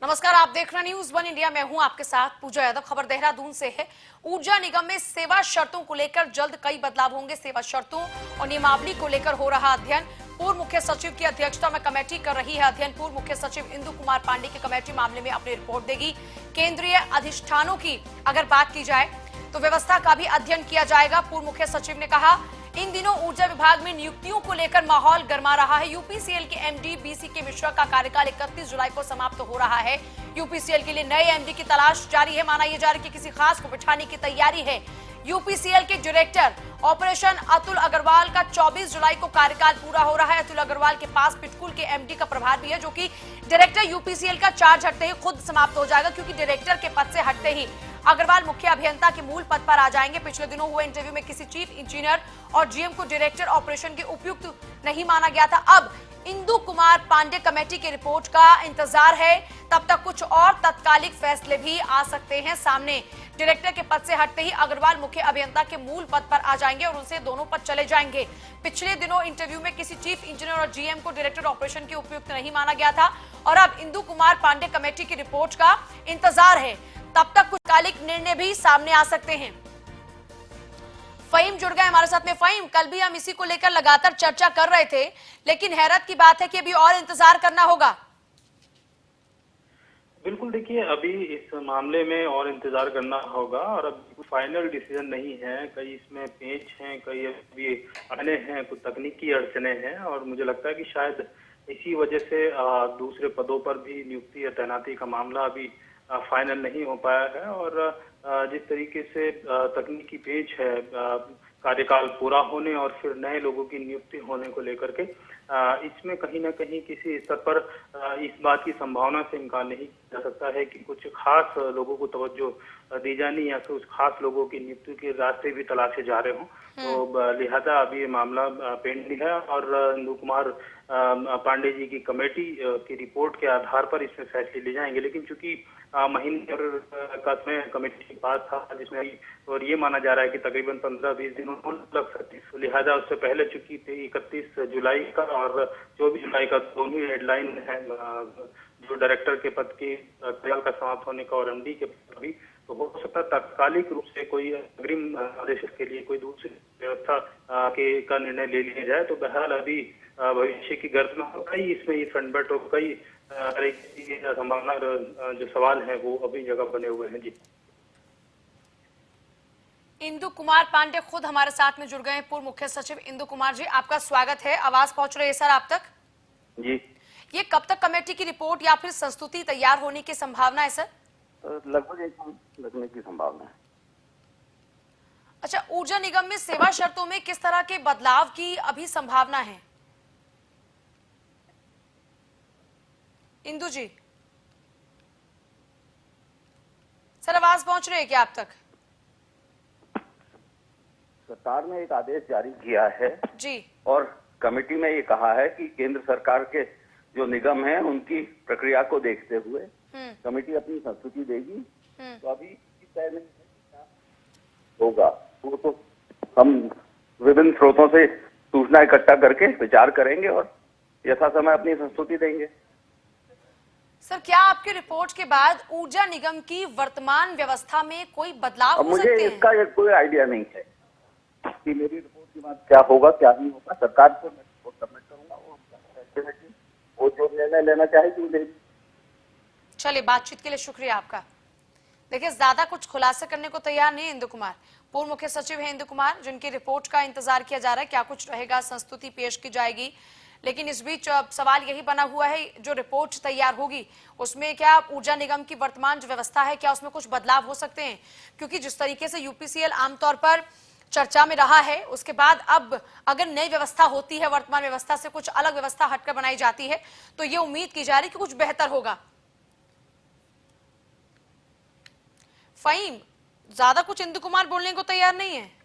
नमस्कार, आप देख रहे हैं न्यूज वन इंडिया। मैं हूं आपके साथ पूजा यादव। खबर देहरादून से है। ऊर्जा निगम में सेवा शर्तों को लेकर जल्द कई बदलाव होंगे। सेवा शर्तों और नियमावली को लेकर हो रहा अध्ययन। पूर्व मुख्य सचिव की अध्यक्षता में कमेटी कर रही है अध्ययन। पूर्व मुख्य सचिव इंदु कुमार पांडे की कमेटी मामले में अपनी रिपोर्ट देगी। केंद्रीय अधिष्ठानों की अगर बात की जाए तो व्यवस्था का भी अध्ययन किया जाएगा। पूर्व मुख्य सचिव ने कहा, इन दिनों ऊर्जा विभाग में नियुक्तियों को लेकर माहौल गर्मा रहा है। यूपीसीएल के एमडी बीसी के मिश्रा का कार्यकाल 31 जुलाई को समाप्त हो रहा है। यूपीसीएल के लिए नए एमडी की तलाश जारी है। माना यह जा रहा है कि किसी खास को बिठाने की तैयारी है। यूपीसीएल के डायरेक्टर ऑपरेशन अतुल अग्रवाल का 24 जुलाई को कार्यकाल पूरा हो रहा है। अतुल अग्रवाल के पास पिटकुल के एमडी का प्रभार भी है, जो कि डायरेक्टर यूपीसीएल का चार्ज हटते ही खुद समाप्त हो जाएगा, क्योंकि डायरेक्टर के पद से हटते ही अग्रवाल मुख्य अभियंता के मूल पद पर आ जाएंगे। पिछले दिनों हुए इंटरव्यू में किसी चीफ इंजीनियर और जीएम को डायरेक्टर ऑपरेशन के उपयुक्त नहीं माना गया था। अब इंदु कुमार पांडे कमेटी की रिपोर्ट का इंतजार है। तब तक कुछ और तत्कालिक फैसले भी आ सकते हैं सामने। डायरेक्टर के पद से हटते ही अग्रवाल मुख्य अभियंता के मूल पद पर आ जाएंगे और उनसे दोनों पद चले जाएंगे। पिछले दिनों इंटरव्यू में किसी चीफ इंजीनियर और जीएम को डायरेक्टर ऑपरेशन के उपयुक्त नहीं माना गया था और अब इंदु कुमार पांडे कमेटी की रिपोर्ट का इंतजार है। तब तक कुछ तत्कालिक निर्णय भी सामने आ सकते हैं। फहीम जुड़ गए हमारे साथ में। फहीम, कल भी हम इसी को लेकर लगातार चर्चा कर रहे थे, लेकिन हैरत की बात है कि अभी और इंतजार करना होगा। बिल्कुल, देखिए अभी इस मामले में और इंतजार करना होगा और अब कुछ फाइनल डिसीजन नहीं है। कई इसमें पेच हैं, कई अभी अड़चने हैं, कुछ तकनीकी अड़चने हैं और मुझे लगता है कि शायद इसी वजह से दूसरे पदों पर भी नियुक्ति या तैनाती का मामला अभी फाइनल नहीं हो पाया है। और जिस तरीके से तकनीकी पेच है कार्यकाल पूरा होने और फिर नए लोगों की नियुक्ति होने को लेकर के, इसमें कहीं ना कहीं किसी स्तर पर इस बात की संभावना से इनकार नहीं किया जा सकता है कि कुछ खास लोगों को तवज्जो दी जानी या फिर उस खास लोगों की नियुक्ति के रास्ते भी तलाशे जा रहे हों। तो लिहाजा अभी ये मामला पेंडिंग है और इंदु कुमार पांडे जी की कमेटी की रिपोर्ट के आधार पर इसमें फैसले लिए जाएंगे। लेकिन चूंकि महीने का समय कमेटी के पास था, जिसमें और ये माना जा रहा है कि तकरीबन 15-20 दिन लग सकती है, लिहाजा उससे पहले चूंकि 31 जुलाई का और 24 जुलाई का दोनों ही डेडलाइन है जो डायरेक्टर के पद की कार्यकाल का समाप्त होने का और एमडी के पद भी, तो हो सकता है तात्कालिक रूप से कोई अग्रिम आदेश के लिए कोई दूसरी व्यवस्था का निर्णय ले लिया जाए। तो बहरहाल अभी भविष्य की गर्द में कई इसमें ये फ्रंट बैठ और कई तरह की संभावना जो सवाल है वो अभी जगह बने हुए हैं। जी, इंदु कुमार पांडे खुद हमारे साथ में जुड़ गए हैं। पूर्व मुख्य सचिव इंदु कुमार जी, आपका स्वागत है। आवाज पहुंच रही है सर आप तक? जी, ये कब तक कमेटी की रिपोर्ट या फिर संस्तुति तैयार होने की संभावना है सर? लगभग 1 माह लगने की संभावना है। अच्छा, ऊर्जा निगम में सेवा शर्तों में किस तरह के बदलाव की अभी संभावना है? इंदु जी, सर आवाज पहुंच रही है क्या आप तक? सरकार ने एक आदेश जारी किया है जी, और कमेटी में ये कहा है कि केंद्र सरकार के जो निगम हैं उनकी प्रक्रिया को देखते हुए कमेटी अपनी संस्तुति देगी। तो अभी तय नहीं है होगा, वो तो हम विभिन्न स्रोतों से सूचना इकट्ठा करके विचार करेंगे और यथा समय अपनी संस्तुति देंगे। सर क्या आपकी रिपोर्ट के बाद ऊर्जा निगम की वर्तमान व्यवस्था में कोई बदलाव हो मुझे सकते हैं? इसका कोई आइडिया नहीं है कि मेरी रिपोर्ट के बाद क्या होगा क्या नहीं होगा। सरकार को मैं रिपोर्ट सबमिट करूंगा, वो जो निर्णय लेना चाहेगी वो लेगी। चलिए, बातचीत के लिए शुक्रिया आपका। देखिए, ज्यादा कुछ खुलासा करने को तैयार नहीं है इंदु कुमार। पूर्व मुख्य सचिव है इंदु कुमार, जिनकी रिपोर्ट का इंतजार किया जा रहा है, क्या कुछ रहेगा, संस्तुति पेश की जाएगी। लेकिन इस बीच सवाल यही बना हुआ है, जो रिपोर्ट तैयार होगी उसमें क्या ऊर्जा निगम की वर्तमान जो व्यवस्था है क्या उसमें कुछ बदलाव हो सकते हैं? क्योंकि जिस तरीके से यूपीसीएल आमतौर पर चर्चा में रहा है, उसके बाद अब अगर नई व्यवस्था होती है, वर्तमान व्यवस्था से कुछ अलग व्यवस्था हटकर बनाई जाती है, तो ये उम्मीद की जा रही है कि कुछ बेहतर होगा। फहीम, ज्यादा कुछ इंदु कुमार बोलने को तैयार नहीं है।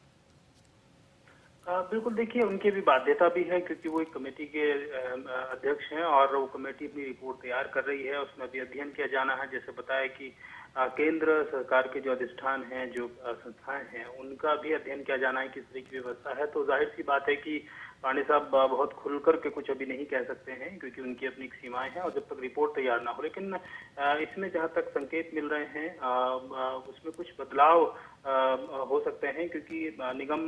बिल्कुल, देखिए उनकी भी बाध्यता भी है क्योंकि वो एक कमेटी के अध्यक्ष हैं और वो कमेटी अपनी रिपोर्ट तैयार कर रही है। उसमें भी अध्ययन किया जाना है। जैसे बताया कि केंद्र सरकार के जो अधिष्ठान हैं, जो संस्थाएं हैं, उनका भी अध्ययन किया जाना है किस तरह की व्यवस्था है। तो जाहिर सी बात है कि पांडे साहब बहुत खुलकर के कुछ अभी नहीं कह सकते हैं, क्योंकि उनकी अपनी एक सीमाएं हैं और जब तक रिपोर्ट तैयार ना हो। लेकिन इसमें जहां तक संकेत मिल रहे हैं उसमें कुछ बदलाव हो सकते हैं, क्योंकि निगम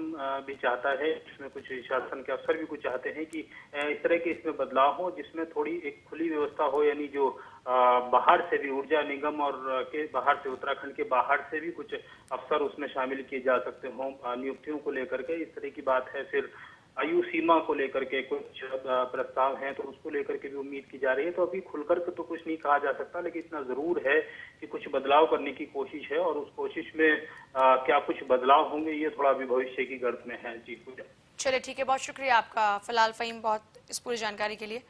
भी चाहता है, इसमें कुछ शासन के अफसर भी कुछ चाहते हैं कि इस तरह के इसमें बदलाव हो जिसमें थोड़ी एक खुली व्यवस्था हो, यानी जो बाहर से भी ऊर्जा निगम और के बाहर से, उत्तराखंड के बाहर से भी कुछ अफसर उसमें शामिल किए जा सकते हों नियुक्तियों को लेकर के, इस तरह की बात है। फिर आयु सीमा को लेकर के कुछ प्रस्ताव हैं, तो उसको लेकर के भी उम्मीद की जा रही है। तो अभी खुलकर के तो कुछ नहीं कहा जा सकता, लेकिन इतना जरूर है कि कुछ बदलाव करने की कोशिश है, और उस कोशिश में क्या कुछ बदलाव होंगे ये थोड़ा अभी भविष्य की गर्त में है। जी पूजा। चलिए ठीक है, बहुत शुक्रिया आपका फिलहाल फ़हीम, बहुत इस पूरी जानकारी के लिए।